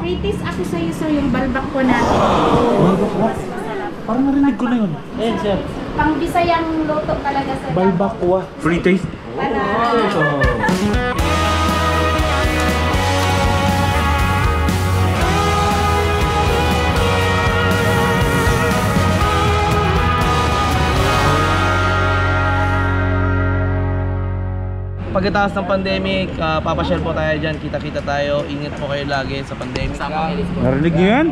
Titis ako sa'yo sir, yung balbakwa natin. Balbakwa? Mas masarap. Parang narinig ko na yun. Ayan, sir. Pang Bisayang luto talaga sir. Balbakwa. Free taste? Para... Pagkatapos ng pandemic, papasyal po tayo dyan, kita-kita tayo, ingat po kayo lagi sa pandemic. Narinig niyo yan?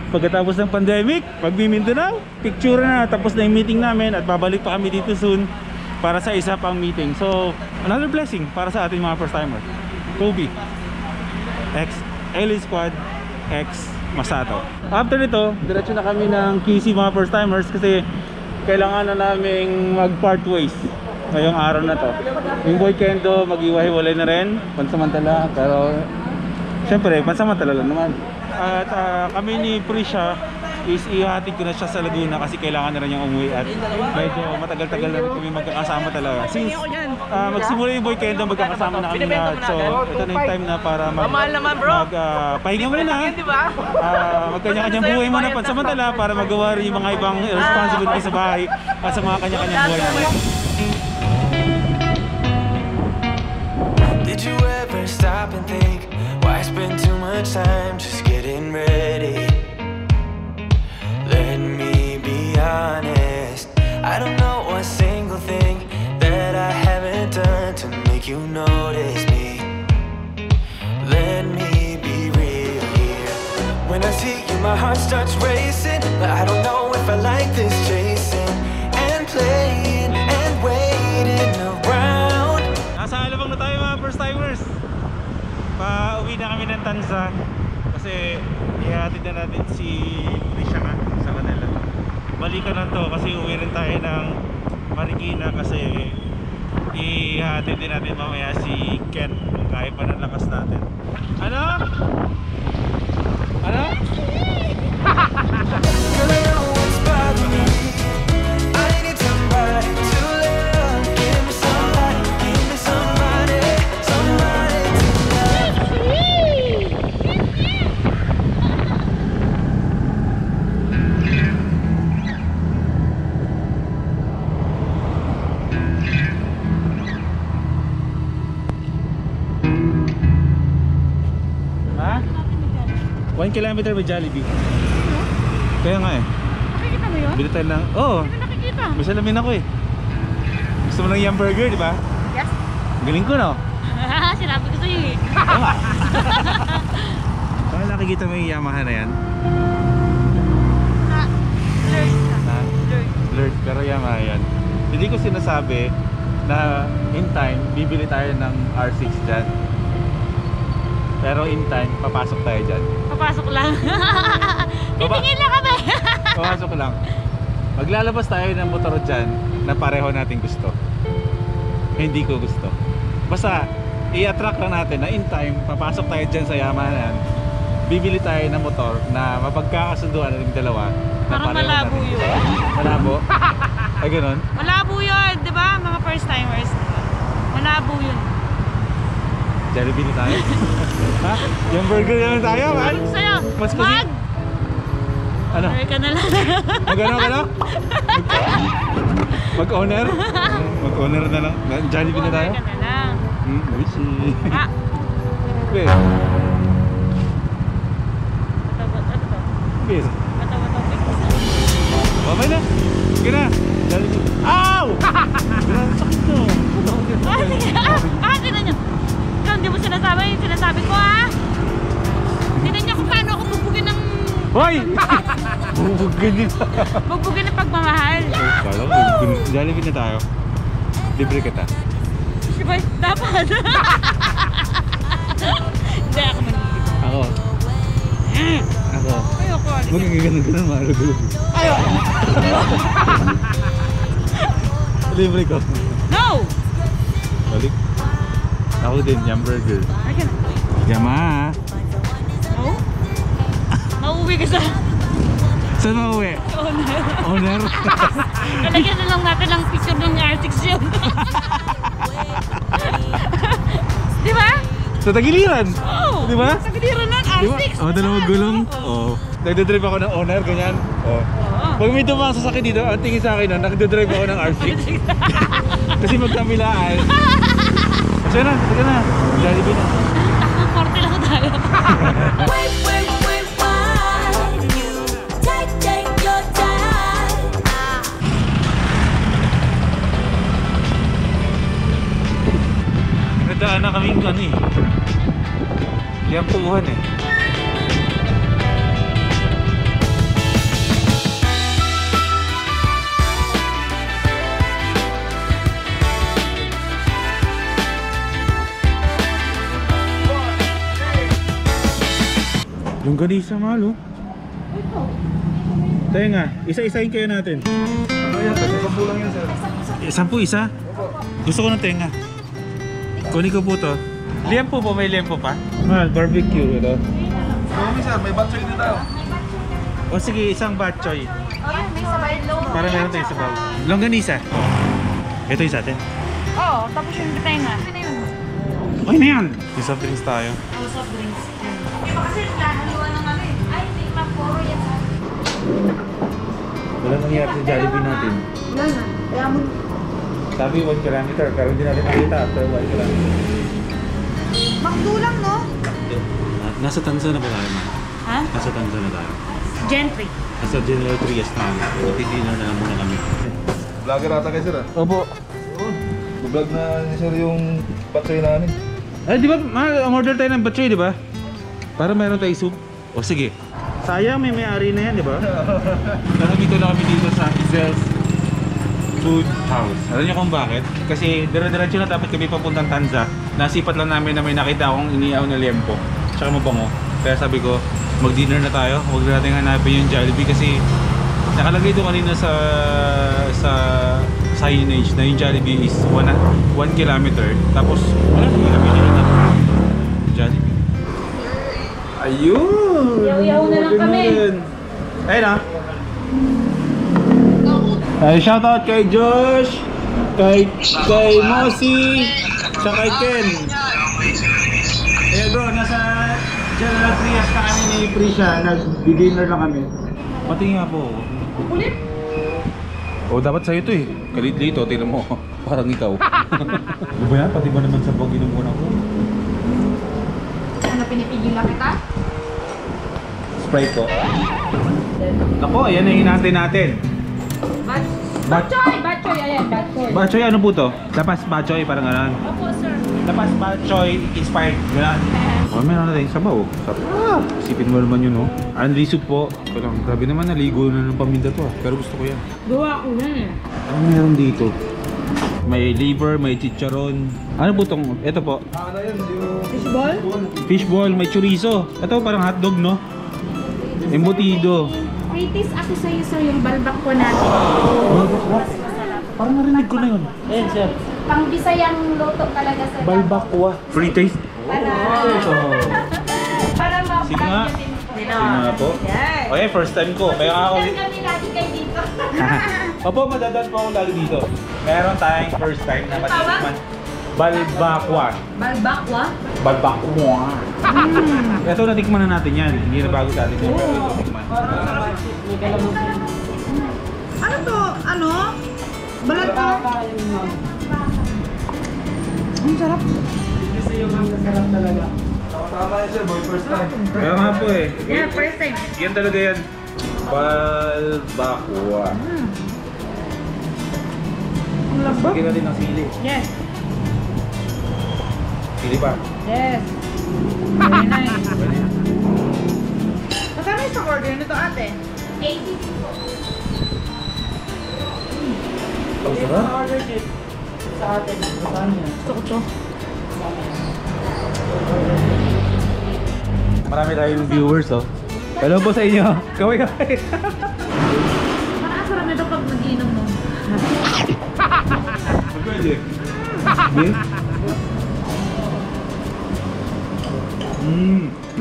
Pagkatapos ng pandemic, pag-Mindanao, picture na, tapos na yung meeting namin at babalik pa kami dito soon para sa isa pang meeting. So, another blessing para sa ating mga first timer. Kobe, X, Elite Squad, X, Masato. After nito, diretso na kami ng QC mga first timers kasi kailangan na naming mag-part ways ngayong araw na to. Yung Boy Kendo mag-iwahiwalay na rin pansamantala, pero syempre pansamantala lang naman. At kami ni Prisha is ihatid ko na siya sa Laguna kasi kailangan na rin niyang umuwi at medyo matagal-tagal na rin kami magkakasama talaga. Since magsimula yung Boy Kendo, magkakasama na kami lahat. So ito na yung time na para pahinga muna na. Magkanya-kanyang buhay muna pansamantala para magawa rin yung mga ibang responsibility sa bahay at sa mga kanya-kanyang buhay namin. Did you ever stop and think why spend too much time just getting ready? Let me be honest, I don't know a single thing that I haven't done to make you notice me. Let me be real here. When I see you my heart starts racing, but I don't know if I like this chasing and playing and waiting around. Nasa Alabang na tayo mga first timers. Pauwi na kami ng Tanza kasi ihatid na natin si Prisha sa kanila. Balikan lang to kasi uwi rin tayo ng Marikina kasi ihatid din natin mamaya si Ken kung kaya pa ng lakas natin. Ano? Ano? Girl, I know what's bothering me. I need somebody to love. Give me somebody, give me somebody, somebody to love. Ha? 1 kilometer by Jollibee. Kaya nga eh. Nakikita mo yun? Bili tayo lang. Oo. Hindi ko nakikita. May salamin ako eh. Gusto mo ng yum burger, di ba? Yes. Galing ko, no? Sinabi ko sa'yo eh. Tama. Baka nakikita mo yung Yamaha na yan? Blurred ka. Ha? Blurred. Blurred, pero Yamaha yan. Hindi ko sinasabi na in time, bibili tayo ng R6 dyan. Pero in time, papasok tayo dyan. Papasok lang. Titingin lang kami. Papasok lang. Maglalabas tayo ng motor dyan na pareho natin gusto. Hindi ko gusto. Basta, i-attract lang natin na in time, papasok tayo dyan sa Yamaha na yan. Bibili tayo ng motor na mapagkakasunduan natin dalawa. Na Parang pareho malabo natin. yun. Malabo? Ay, ganun? Malabo yun, di ba? Mga first timers. Malabo yun. Jollibee tayo. Ha? Yung burger naman tayo, man? Ano sa'yo? Mas kasi... Ano? Order ka na lang. Mag-ano ka na? Mag-owner? Mag-owner na lang. Jollibee na tayo? Order ka na lang. Wishy. Ah, Beer. ano to? Beer. Matawa-tawa. Okay na. Sige na. Jollibee. Ow! Sakit to. Tinan nyo. Ikaw, hindi mo sinasabi yung sinasabi ko, ha? Tinan nyo kung paano ako bugbugin ng... Hoy! Bubugin dito. Bugbugin ng pagmamahal. Kala ko, Jollibee na tayo. Libre kita. Diba? Dapat. Hindi ako manigit. Ako. Ako. Ayoko. Magkaganon ka na, malugulo. Ayoko. Libre ko. No! Balik. Ako din, yum burger. Ayoko na. Yama. No? Mauwi ka sa... Saan mauwi? Owner. Owner? Nalagyan na lang natin ang picture ng R6 yun. Di ba? Sa Tagiliran? Oo. Di ba? Sa Giliran nun, R6. Oh, dalawang gulong. Oh. Nagdodrive ako ng owner, ganyan. Oh. Pag may dumang sasakyan dito, ang tingin sa akin nun, nagdodrive ako ng R6. Kasi magkamilaan. Kasi na, sige na. Jollibee na. Takbo 40 lang tayo. Wait, wait, wait, why you take your time? Nadaan na kaming ano eh. Liampuhan eh. Yung ganisa malo. Tayo nga, isa-isahin kayo natin. Ano yan? Kasi kapulang yan, sir. Sampu isa? Gusto ko ng tenga. Kunin ko po to. Liempo po, may liempo pa? Mahal, barbecue ito. Kami, sir. May batchoy din tayo. O sige, isang bok choy. May sabay low. Para meron tayo sa baw. Longganisa. Ito yung sa atin. Oo, tapos yung tenga. Ano na yun? Okay na yan! Yung soft drinks tayo. Oh, soft drinks. Kasi haluan ng ano eh. Ay, may pang-poro yan. Wala nangyari sa Jollibee natin. Wala na. Kaya mo. Sabi 1 kilometer, pero hindi natin nakita after 1 kilometer. Magdulang, no? Nasa Tanza na ba tayo, man? Ha? Nasa Tanza na tayo. Gentry. Nasa General Trias na kami. Magti-dinner na muna kami. Vlogger ata kayo, sir. Opo. Vlog na ni sir yung batchoy namin. Ay, di ba, ang order tayo ng batchoy, di ba? Para meron tayo soup. O sige. Sayang may may-ari na yan, di ba? Nakabito na kami dito sa Izel's Food House. Alam niyo kung bakit? Kasi dire-diretso na dapat kami papuntang Tanza. Nasipat lang namin na may nakita akong iniaw na liempo. Tsaka mabango. Kaya sabi ko, mag-dinner na tayo. Huwag natin hanapin yung Jollibee kasi nakalagay doon kanina sa signage na yung Jollibee is 1 kilometer. Tapos, wala naman kami na Jollibee. Ayun! Yaw-yaw na lang kami. Ayun na. Ay, shoutout kay Josh, kay Mosi, sa kay Ken. Eh bro, nasa General Trias na kami ni Prisha, nag-dinner lang kami. Pati nga po. Ulit? Oh, dapat sa'yo to eh. Kalit-lito, tingnan mo. Parang ikaw. Ano ba yan? Pati ba naman sa bag inuuna ko? Ano, pinipigil lang kita? Sprite ko. Ako, ayan na hinahantay natin. Batchoy! Batchoy! Ayan, batchoy. Batchoy, ano po to? Lapas Batchoy, parang gano'n. Opo, sir. Lapas Batchoy, inspired. Gano'n. Oh, meron na tayong sabaw. Sarap. Isipin mo naman yun, oh. Anli soup po. Parang, grabe naman, naligo na ng paminda to, ah. Pero gusto ko yan. Gawa ko yan eh. Ano meron dito? May liver, may chicharon. Ano po tong? Ito po. Ano yun? Yung Fishball? Fishball, may chorizo. Ito parang hotdog, no? Embutido. Kritis ako sa'yo, sir, yung balbak ko natin. Parang narinig ko na yun. Ayan, sir. Pang Bisayang luto talaga, sir. Balbakwa. Free taste. Para ma-vlog Sige nga. din po. Sige nga po. Yes. Okay, first time ko. Kaya ako... Saan kami lagi kayo dito? Opo, madadan po ako lalo dito. Meron tayong first time na matikman. Balbakwa. Balbakwa? Balbakwa. Ito, natikman na natin yan. Hindi na bago sa atin yan. Pero ito, tikman. Ano to? Ano? Balat ka? Ang sarap. tama yan, sir. Boy, first time. Kaya nga po eh. Yeah, first time. Yan talaga yan. Balbakwa. Ang lambot. Sige natin ng sili. Yes. Sili pa. Yes. Very nice. Magkano yung order nito, ate? 80 po. Ang sarap. Gusto ko to. Marami tayong viewers, oh. Hello po sa inyo. Kaway-kaway. Parang ang sarap nito pag mag-inom mo. Pwede. Beef?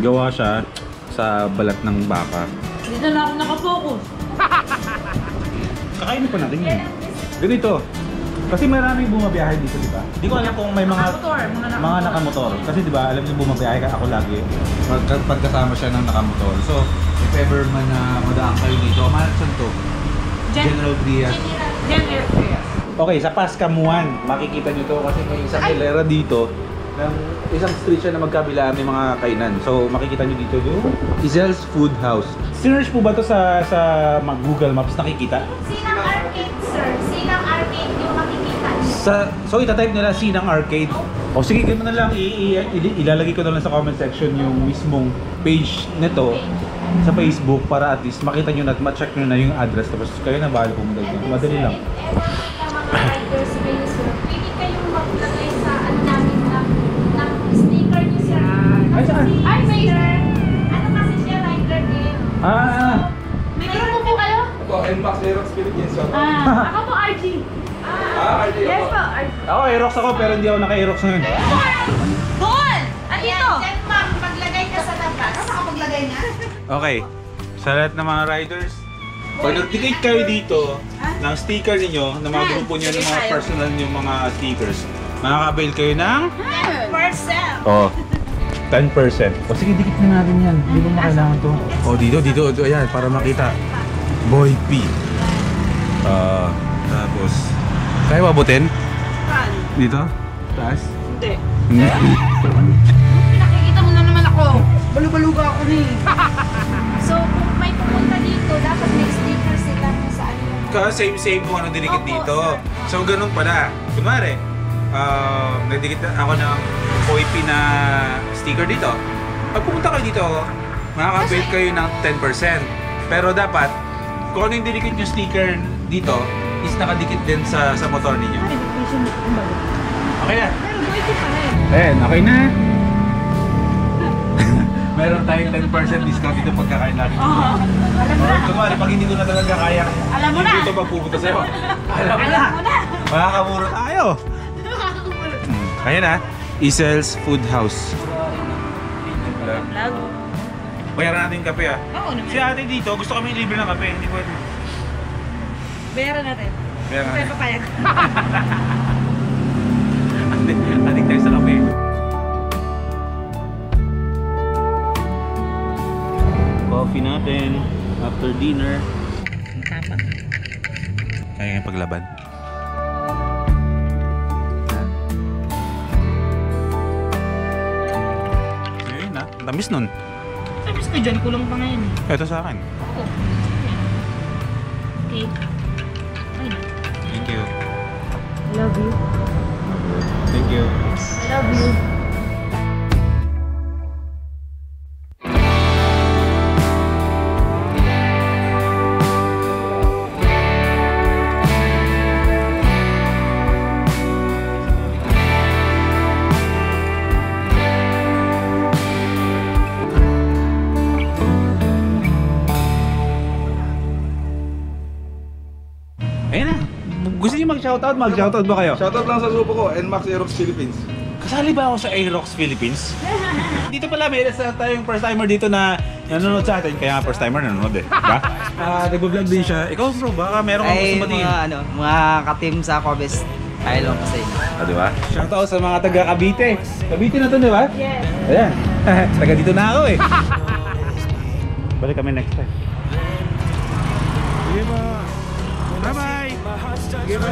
Gawa siya sa balat ng baka. Dito na ako nakafocus. Kakainin pa natin yun. Ganito. Kasi maraming bumabiyahe dito, di ba? Hindi ko alam kung may mga nakamotor. Kasi di ba, alam niyo bumabiyahe ka ako lagi. Pagkasama siya ng nakamotor. So, if ever man na madaan kayo dito, saan to? General Trias. General Trias. Okay, sa Pascamuan, makikita nyo to kasi may isang hilera dito ng isang street siya na magkabilaan may mga kainan. So, makikita nyo dito yung Izel's Food House. Sinerge po ba to sa Google Maps nakikita? Sinang Arcade, sir. Sinang Arcade yung makikita. So, itatype nila Sinang Arcade. O sige, ganoon na lang, ilalagay ko na lang sa comment section yung mismong page nito sa Facebook para at least makita nyo na at ma-check nyo na yung address. Tapos kayo na bahala pumunta dito. Madali lang. Mga riders kayo, sir. Pwede kayong maglagay sa ano namin ng sticker niyo, sir. Ay, saan? Ay, sir. Ano kasi siya, rider din. May grupo po kayo? Ako, NMAX Aerox Philippines. Ako po, RG. RG Yes ako. po, RG. Ako, Aerox ako pero hindi ako naka-Aerox ngayon. Doon! Andito! Diyan, ma'am. Maglagay ka sa labas. Saan ka maglagay na? Okay, sa lahat ng mga riders, pag nag-ticket kayo dito ng sticker niyo, ng mga grupo niyo, ng mga personal niyo mga stickers, makaka-avail kayo ng 10%. Oh, 10%. O sige, dikit na natin yan. Hindi mo makailangan to. O dito, ayan, para makita. Boy P. Tapos, kaya mabutin? Dito? Taas? Hindi. Hindi. Nakikita mo na naman ako. Balubaluga ako ni. So, kung may pupunta dito, dapat may sticker sila kung saan yung... Same kung ano dinikit Opo, dito. sir. So, ganun pala. Kunwari, nagdikit ako ng OIP na sticker dito. Pag pumunta kayo dito, makaka-avail kayo ng 10%. Pero dapat, kung ano yung dinikit yung sticker dito, is nakadikit din sa motor ninyo. Okay na. Pero buhay pa rin. Ayan, okay na. Meron tayong 10% discount dito pagkakain natin. Kunwari, pag hindi ko na talaga kaya, Alam mo na. hindi ko magpupunta sa'yo. Alam mo na. Makakamuro tayo. Ayan na, Izel's Food House. Vlog. Bayaran natin yung kape ah. Oo naman. Si ate dito, gusto kami libre ng kape, hindi pwede. Bayaran natin. Bayaran Kaya natin. papayag. Ating tayo sa kape. Coffee natin after dinner. Tama. Kaya ngayong paglaban. Ayun na, tamis nun. Tapos ko dyan, kulong pa ngayon. Ito sa akin. Oo. Okay. Ay, Thank you. I love you. Thank you. I love you. Ayun na. Gusto niyo mag-shoutout? Mag-shoutout ba kayo? Shoutout lang sa grupo ko, NMAX Aerox Philippines. Kasali ba ako sa Aerox Philippines? Dito pala, may isa tayong first timer dito na nanonood sa atin. Kaya first timer nanonood eh. Diba? Nag-vlog din siya. Ikaw bro, baka meron kang gusto Ay, matingin. mga ka-team sa Cobes. Ay, lang po sa inyo. Diba? Shoutout sa mga taga Cavite. Cavite na to, di ba? Yes. Ayan. Taga dito na ako eh. Balik kami next time. Sige ba? Bye-bye! Sige ba?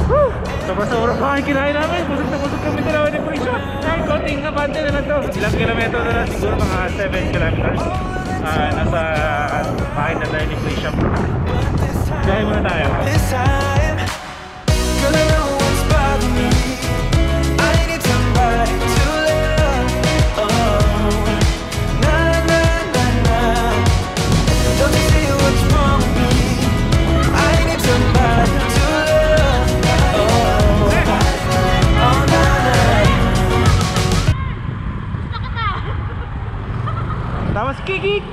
Woo! Tapos sa oras pa kinain namin. Busog na busog kami dalawa ni Prisha. Ay, konting kabante na lang to. Ilang kilometro na lang. Siguro mga 7 kilometers. Nasa bahay na tayo ni Prisha. Biyahe muna tayo. This time, girl, I know what's bothering me. I need somebody to love. Oh, na na na na. Don't you see what's wrong with me? I need somebody to love. Oh, oh na na. Tapos kikik!